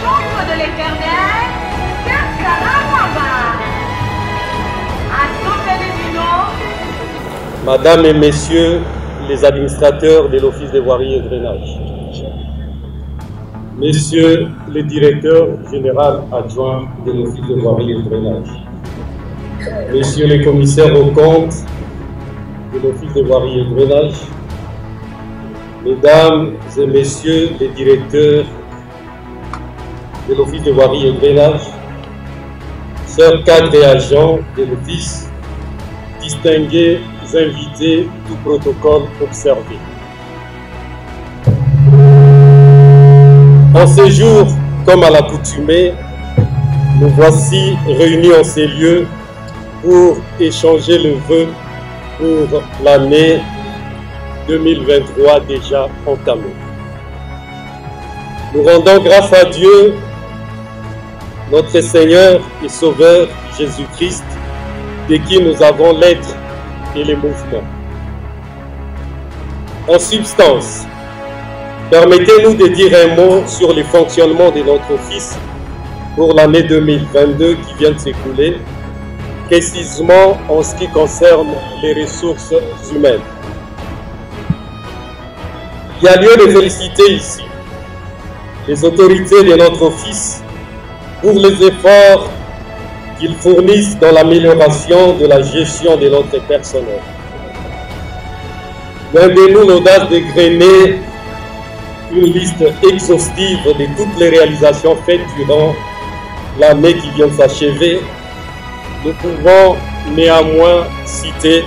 chambre de l'Éternel, Madame et Messieurs les administrateurs de l'Office de voirie et drainage, Messieurs les directeurs généraux adjoints de l'Office de voirie et drainage, Messieurs les commissaires aux comptes de l'Office de voirie et drainage, Mesdames et Messieurs les directeurs de l'Office de voirie et drainage, chers cadres et agents de l'Office, distingués invités, tout protocole observé. En ces jours, comme à l'accoutumée, nous voici réunis en ces lieux pour échanger le vœu pour l'année 2023 déjà entamée. Nous rendons grâce à Dieu, notre Seigneur et Sauveur Jésus-Christ, de qui nous avons l'être et les mouvements. En substance, permettez-nous de dire un mot sur le fonctionnement de notre office pour l'année 2022 qui vient de s'écouler, précisément en ce qui concerne les ressources humaines. Il y a lieu de féliciter ici les autorités de notre office pour les efforts qu'ils fournissent dans l'amélioration de la gestion de notre personnel. Donnez-nous l'audace de grainer une liste exhaustive de toutes les réalisations faites durant l'année qui vient de s'achever. Nous pouvons néanmoins citer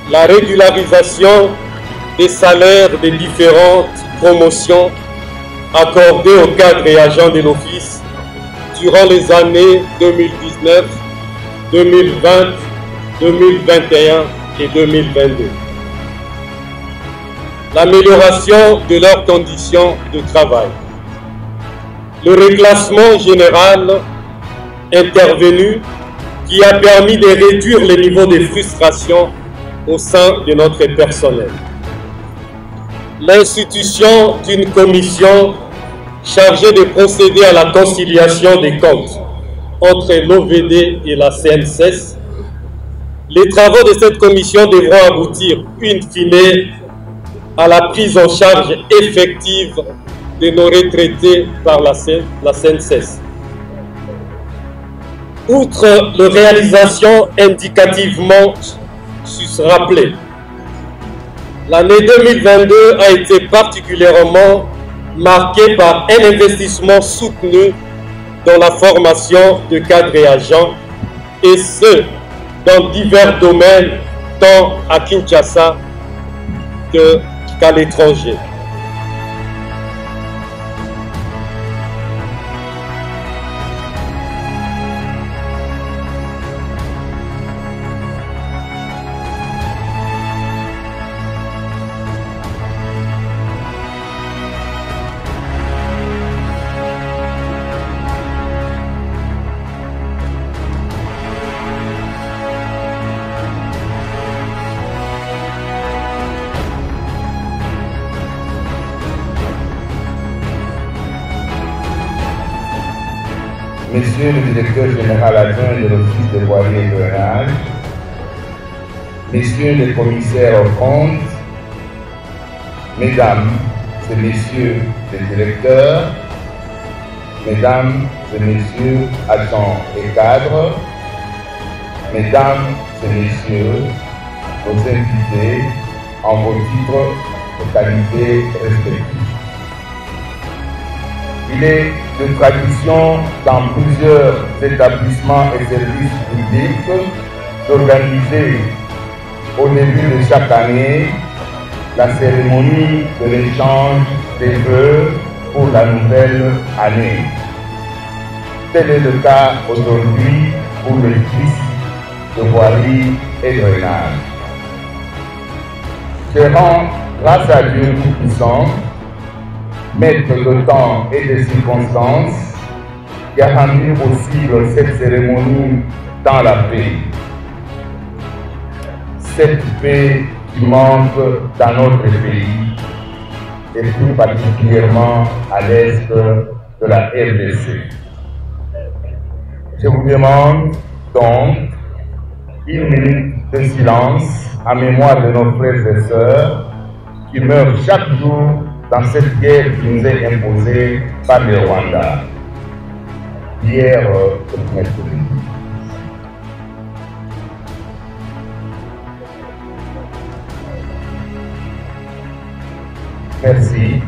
la régularisation des salaires des différentes promotions accordées aux cadres et agents de l'Office durant les années 2019, 2020, 2021 et 2022. L'amélioration de leurs conditions de travail. Le reclassement général intervenu qui a permis de réduire le niveau de frustration au sein de notre personnel. L'institution d'une commission chargée de procéder à la conciliation des comptes entre l'OVD et la CNSS. Les travaux de cette commission devront aboutir, in fine, à la prise en charge effective de nos retraités par la CNSS. Outre les réalisations indicativement rappelées, l'année 2022 a été particulièrement marquée par un investissement soutenu dans la formation de cadres et agents, et ce, dans divers domaines, tant à Kinshasa qu'à l'étranger. Monsieur le directeur général adjoint de l'Office de voirie et drainage, Messieurs les commissaires aux comptes, Mesdames et Messieurs les directeurs, Mesdames et Messieurs agents et cadres, Mesdames et Messieurs, vos invités en vos titres de qualité respectifs. Il est de tradition dans plusieurs établissements et services publics d'organiser au début de chaque année la cérémonie de l'échange des vœux pour la nouvelle année. Tel est le cas aujourd'hui pour l'Office de voirie et drainage. Je rends grâce à Dieu Tout-Puissant, maître de temps et de circonstances, qui a rendu possible cette cérémonie dans la paix. Cette paix qui manque dans notre pays, et plus particulièrement à l'est de la RDC. Je vous demande donc une minute de silence en mémoire de nos frères et sœurs qui meurent chaque jour dans cette guerre qui nous est imposée par le Rwanda. Hier, merci.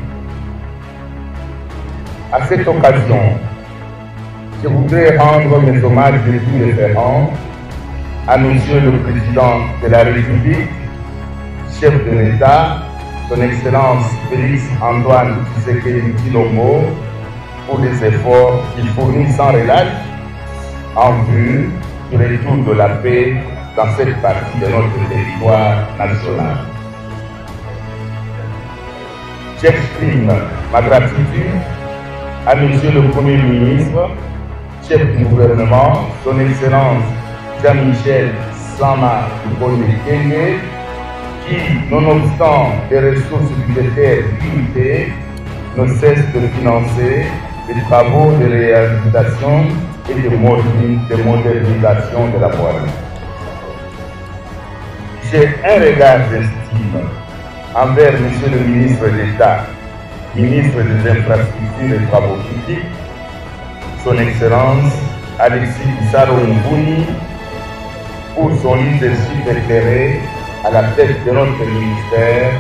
À cette occasion, je voudrais rendre mes hommages les plus référents à Monsieur le Président de la République, chef de l'État, Son Excellence Félix Antoine Tshisekedi Tshilombo, pour les efforts qu'il fournit sans relâche en vue du retour de la paix dans cette partie de notre territoire national. J'exprime ma gratitude à Monsieur le Premier ministre, chef du gouvernement, Son Excellence Jean-Michel Sama Kenge, qui, nonobstant des ressources budgétaires limitées, ne cesse de financer les travaux de réhabilitation et de modernisation de la voirie. J'ai un regard d'estime envers Monsieur le ministre d'État, ministre des Infrastructures et Travaux publics, Son Excellence Alexis Issaro Mbouni, pour son leadership éclairé à la tête de notre ministère,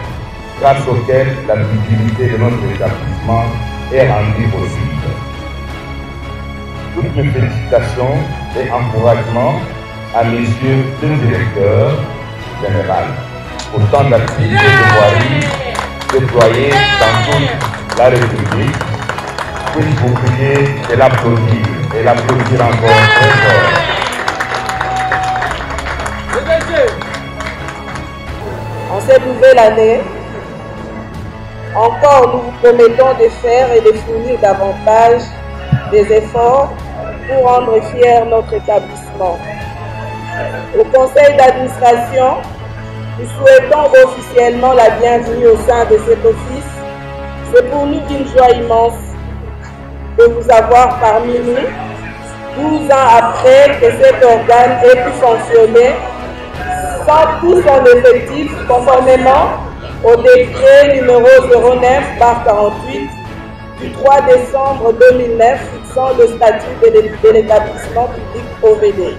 grâce auquel la visibilité de notre établissement est rendue possible. Toutes mes félicitations et encouragements à messieurs le directeur général pour tant d'activités de voirie déployées dans toute la République. Puis vous priez de l'applaudir et l'applaudir encore très fort. En cette nouvelle année, encore nous vous promettons de faire et de fournir davantage des efforts pour rendre fier notre établissement. Au conseil d'administration, nous souhaitons officiellement la bienvenue au sein de cet office. C'est pour nous une joie immense de vous avoir parmi nous, 12 ans après que cet organe ait pu fonctionner sans tout son effectif, conformément au décret numéro 09/48 du 3 décembre 2009 fixant le statut de l'établissement public OVD.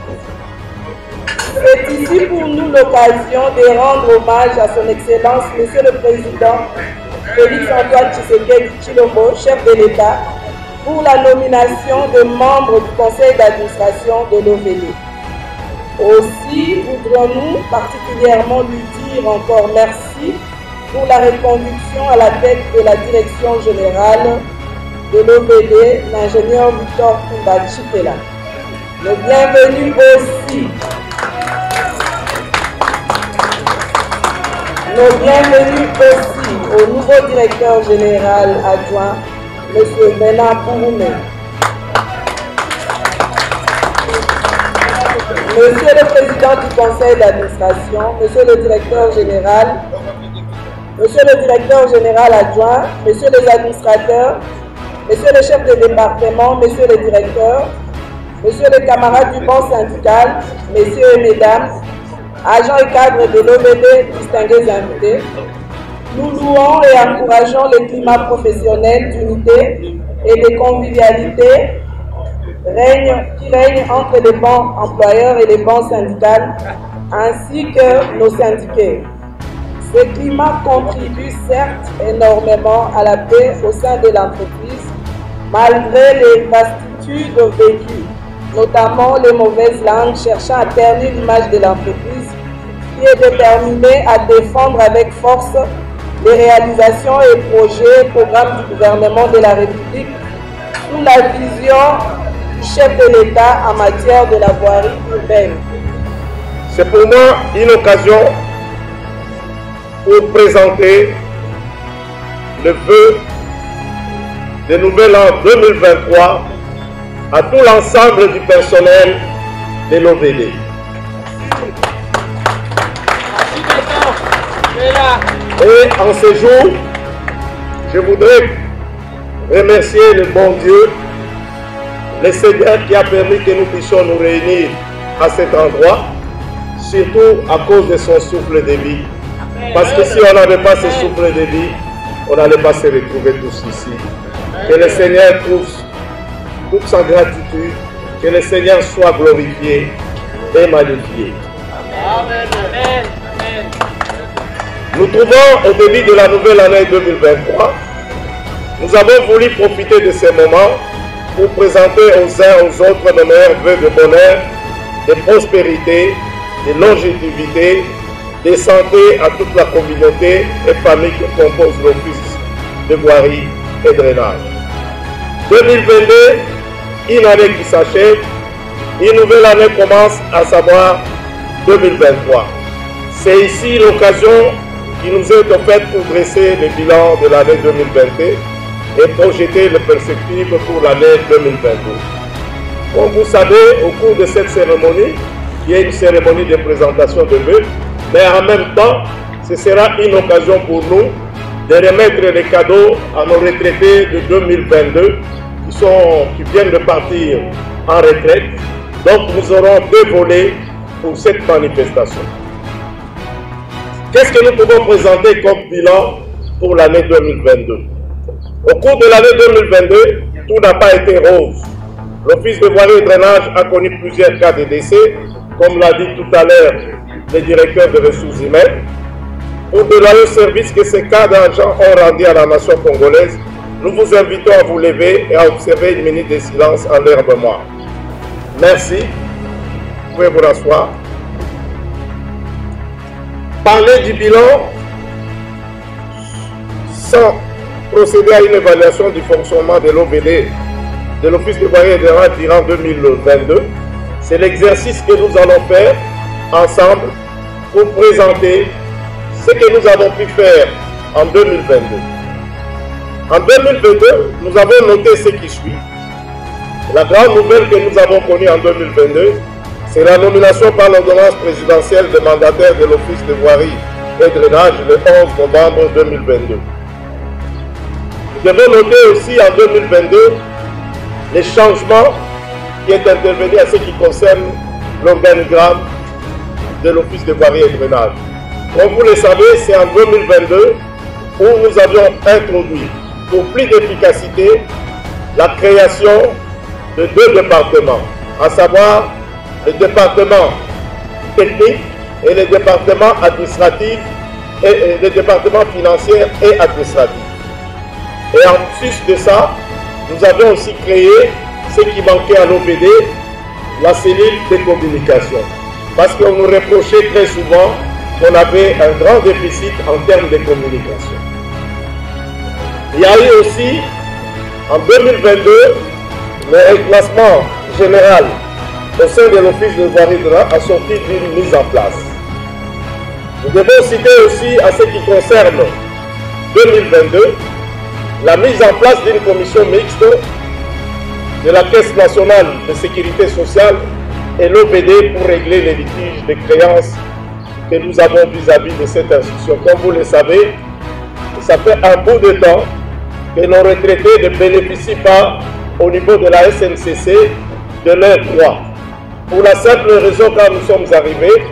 C'est ici pour nous l'occasion de rendre hommage à son Excellence, Monsieur le Président Félix Antoine Tshisekedi Tshilombo, chef de l'État, pour la nomination de membres du conseil d'administration de l'OVD. Aussi voudrions-nous particulièrement lui dire encore merci pour la reconduction à la tête de la direction générale de l'OVD, l'ingénieur Victor Kumba-Chikela. Le bienvenu aussi. Nos bienvenus aussi au nouveau directeur général adjoint, M. Bena Pouroumé. Monsieur le Président du Conseil d'administration, Monsieur le Directeur général, Monsieur le Directeur général adjoint, Messieurs les administrateurs, Messieurs les chefs de département, Messieurs les directeurs, Messieurs les camarades du banc syndical, Messieurs et Mesdames, agents et cadres de l'OVD, distingués invités, nous louons et encourageons le climat professionnel d'unité et de convivialité qui règne entre les bancs employeurs et les bancs syndicales, ainsi que nos syndiqués. Ce climat contribue certes énormément à la paix au sein de l'entreprise, malgré les vastitudes vécues, notamment les mauvaises langues cherchant à ternir l'image de l'entreprise, qui est déterminée à défendre avec force les réalisations et projets, programmes du gouvernement de la République sous la vision du chef de l'État en matière de la voirie urbaine. C'est pour moi une occasion pour présenter le vœu de nouvel an 2023 à tout l'ensemble du personnel de l'OVD. Et en ce jour, je voudrais remercier le bon Dieu, le Seigneur qui a permis que nous puissions nous réunir à cet endroit, surtout à cause de son souffle de vie. Parce que si on n'avait pas ce souffle de vie, on n'allait pas se retrouver tous ici. Que le Seigneur trouve toute sa gratitude, que le Seigneur soit glorifié et magnifié. Amen. Amen. Nous trouvons au début de la nouvelle année 2023. Nous avons voulu profiter de ces moments pour présenter aux uns aux autres nos meilleurs vœux de bonheur, de prospérité, de longévité, de santé à toute la communauté et famille qui compose l'office de voirie et drainage. 2022, une année qui s'achève, une nouvelle année commence, à savoir 2023. C'est ici l'occasion qui nous est offerte pour dresser le bilan de l'année 2022 et projeter les perspectives pour l'année 2022. Comme vous savez, au cours de cette cérémonie, il y a une cérémonie de présentation de vœux, mais en même temps, ce sera une occasion pour nous de remettre les cadeaux à nos retraités de 2022 qui viennent de partir en retraite. Donc nous aurons deux volets pour cette manifestation. Qu'est-ce que nous pouvons présenter comme bilan pour l'année 2022? Au cours de l'année 2022, tout n'a pas été rose. L'Office de voirie et drainage a connu plusieurs cas de décès, comme l'a dit tout à l'heure le directeur de ressources humaines. Pour de loyaux services que ces cas d'argent ont rendu à la nation congolaise, nous vous invitons à vous lever et à observer une minute de silence en leur mémoire. Merci. Vous pouvez vous rasseoir. Parler du bilan sans procéder à une évaluation du fonctionnement de l'OVD, de l'Office de voirie et drainage durant 2022, c'est l'exercice que nous allons faire ensemble pour présenter ce que nous avons pu faire en 2022. En 2022, nous avons noté ce qui suit. La grande nouvelle que nous avons connue en 2022, c'est la nomination par l'ordonnance présidentielle de mandataire de l'Office de voirie et drainage le 11 novembre 2022. Nous devons noter aussi en 2022 les changements qui est intervenu à ce qui concerne l'organigramme de l'Office de voirie et drainage. Comme vous le savez, c'est en 2022 où nous avions introduit, pour plus d'efficacité, la création de deux départements, à savoir le département technique et le département administratif et le département financier et administratif. Et en plus de ça, nous avons aussi créé ce qui manquait à l'OVD, la cellule de communication. Parce qu'on nous reprochait très souvent qu'on avait un grand déficit en termes de communication. Il y a eu aussi, en 2022, le reclassement général au sein de l'Office de voirie et drainage a sorti d'une mise en place. Nous devons citer aussi, à ce qui concerne 2022, la mise en place d'une commission mixte de la Caisse nationale de sécurité sociale et l'OVD pour régler les litiges de créances que nous avons vis-à-vis de cette institution. Comme vous le savez, ça fait un bout de temps que nos retraités ne bénéficient pas au niveau de la SNCC de leurs droits. Pour la simple raison, quand nous sommes arrivés,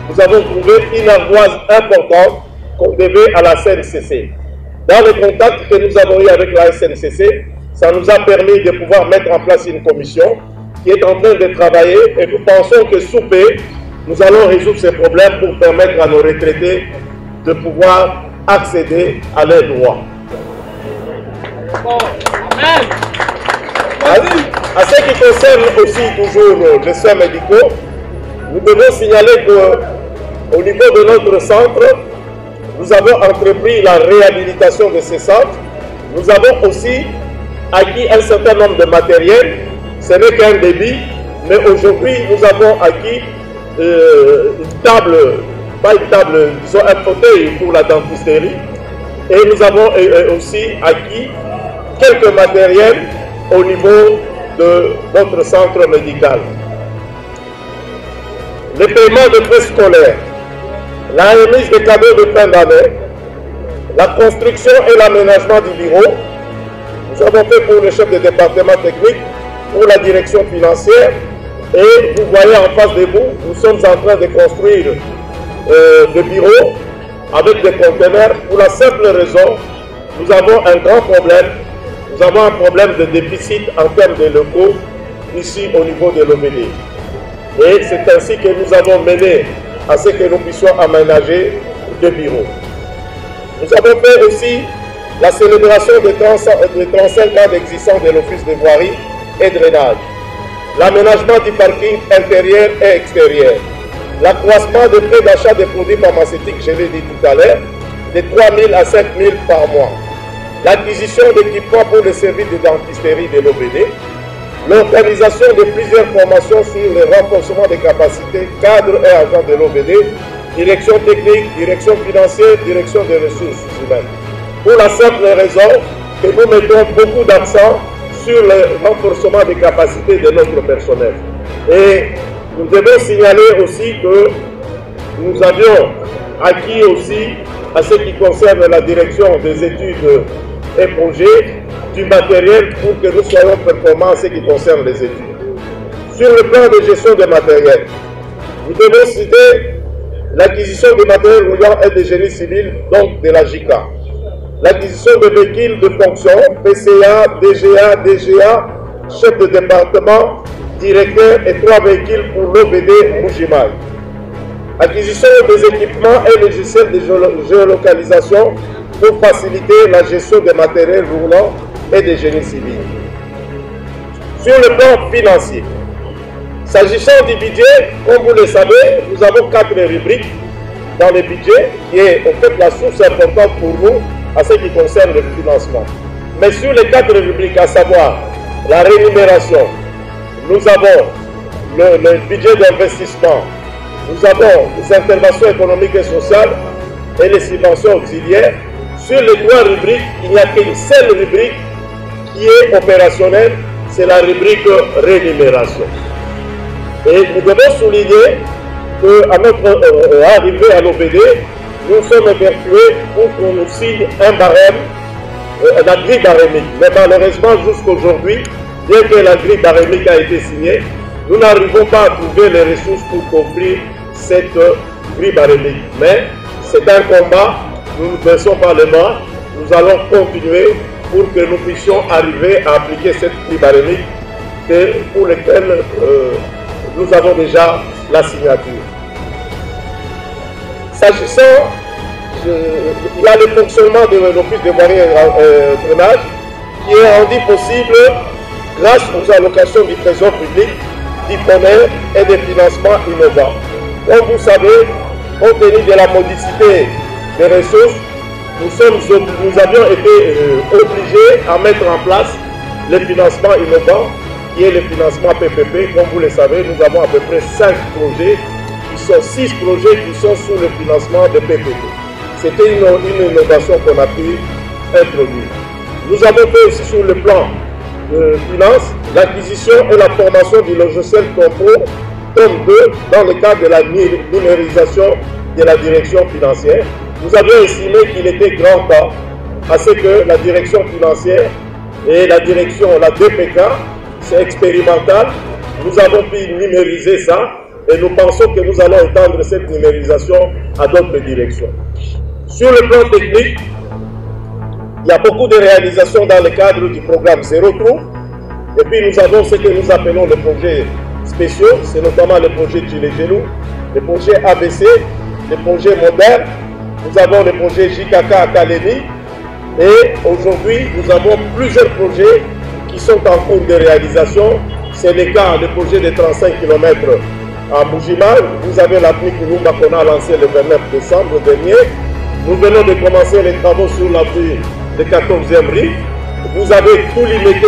nous avons trouvé une ardoise importante qu'on devait à la SNCC. Dans le contact que nous avons eu avec la SNCC, ça nous a permis de pouvoir mettre en place une commission qui est en train de travailler et nous pensons que sous peu, nous allons résoudre ces problèmes pour permettre à nos retraités de pouvoir accéder à leurs droits. À ce qui concerne aussi toujours les soins médicaux, nous devons signaler qu'au niveau de notre centre, nous avons entrepris la réhabilitation de ces centres. Nous avons aussi acquis un certain nombre de matériel. Ce n'est qu'un débit, mais aujourd'hui, nous avons acquis une table pas une table, disons un fauteuil pour la dentisterie. Et nous avons aussi acquis quelques matériels au niveau de notre centre médical. Les paiements de frais scolaires, la remise des cadeaux de fin d'année, la construction et l'aménagement du bureau. Nous avons fait pour le chef de département technique, pour la direction financière, et vous voyez en face de vous, nous sommes en train de construire des bureaux avec des conteneurs pour la simple raison, nous avons un grand problème, nous avons un problème de déficit en termes de locaux ici au niveau de l'OVD. Et c'est ainsi que nous avons mené à ce que nous puissions aménager des bureaux. Nous avons fait aussi la célébration des 35 ans d'existence de l'Office de voirie et drainage, l'aménagement du parking intérieur et extérieur, l'accroissement des frais d'achat des produits pharmaceutiques, je l'ai dit tout à l'heure, de 3 000 à 5 000 par mois, l'acquisition d'équipements pour les services de dentisterie de l'OVD, l'organisation de plusieurs formations sur le renforcement des capacités cadres et agents de l'OVD, direction technique, direction financière, direction des ressources humaines. Pour la simple raison que nous mettons beaucoup d'accent sur le renforcement des capacités de notre personnel. Et nous devons signaler aussi que nous avions acquis aussi, à ce qui concerne la direction des études et projets, du matériel pour que nous soyons performants en ce qui concerne les études. Sur le plan de gestion de matériel, nous devons citer l'acquisition de matériel roulant et de génie civil, donc de la JICA. L'acquisition de véhicules de fonction, PCA, DGA, DGA, chef de département, directeur et 3 véhicules pour l'OVD Mbuji-Mayi. Acquisition des équipements et logiciels de géolocalisation pour faciliter la gestion des matériels roulants et des génies civils. Sur le plan financier, s'agissant du budget, comme vous le savez, nous avons 4 rubriques dans le budget qui est en fait la source importante pour nous à ce qui concerne le financement. Mais sur les 4 rubriques, à savoir la rémunération, nous avons le budget d'investissement, nous avons les interventions économiques et sociales et les subventions auxiliaires. Sur les 3 rubriques, il n'y a qu'une seule rubrique qui est opérationnelle, c'est la rubrique rémunération. Et nous devons souligner qu'à notre arrivée à l'OVD, nous sommes vertueux pour qu'on nous signe un barème, la grille barémique. Mais malheureusement, jusqu'aujourd'hui, bien que la grille barémique a été signée, nous n'arrivons pas à trouver les ressources pour couvrir cette grille barémique. Mais c'est un combat, nous ne baissons pas les mains, nous allons continuer pour que nous puissions arriver à appliquer cette grille barémique pour laquelle nous avons déjà la signature. S'agissant, il y a le fonctionnement de l'Office de voirie et drainage qui est rendu possible grâce aux allocations du Trésor public, du PONER et des financements innovants. Comme vous savez, compte tenu de la modicité des ressources, nous avions été obligés à mettre en place le financement innovant qui est le financement PPP. Comme vous le savez, nous avons à peu près 5 projets, qui sont 6 projets qui sont sous le financement de PPP. C'était une innovation qu'on a pu introduire. Nous avons fait aussi sur le plan de finance l'acquisition et la formation du logiciel Compo tome 2 dans le cadre de la numérisation de la direction financière. Nous avions estimé qu'il était grand temps à ce que la direction financière et la direction, la DPK, c'est expérimental, nous avons pu numériser ça et nous pensons que nous allons étendre cette numérisation à d'autres directions. Sur le plan technique, il y a beaucoup de réalisations dans le cadre du programme Zéro Trou. Et puis nous avons ce que nous appelons les projets spéciaux, c'est notamment le projet Djilegelou, le projet ABC, le projet Moderne, nous avons le projet JKK Academy et aujourd'hui nous avons plusieurs projets qui sont en cours de réalisation. C'est le cas du projet de 35 km à Mbuji-Mayi. Vous avez l'avenue Kulumba qu'on a lancé le 29 décembre dernier. Nous venons de commencer les travaux sur l'avenue de 14e rue. Vous avez tout limité.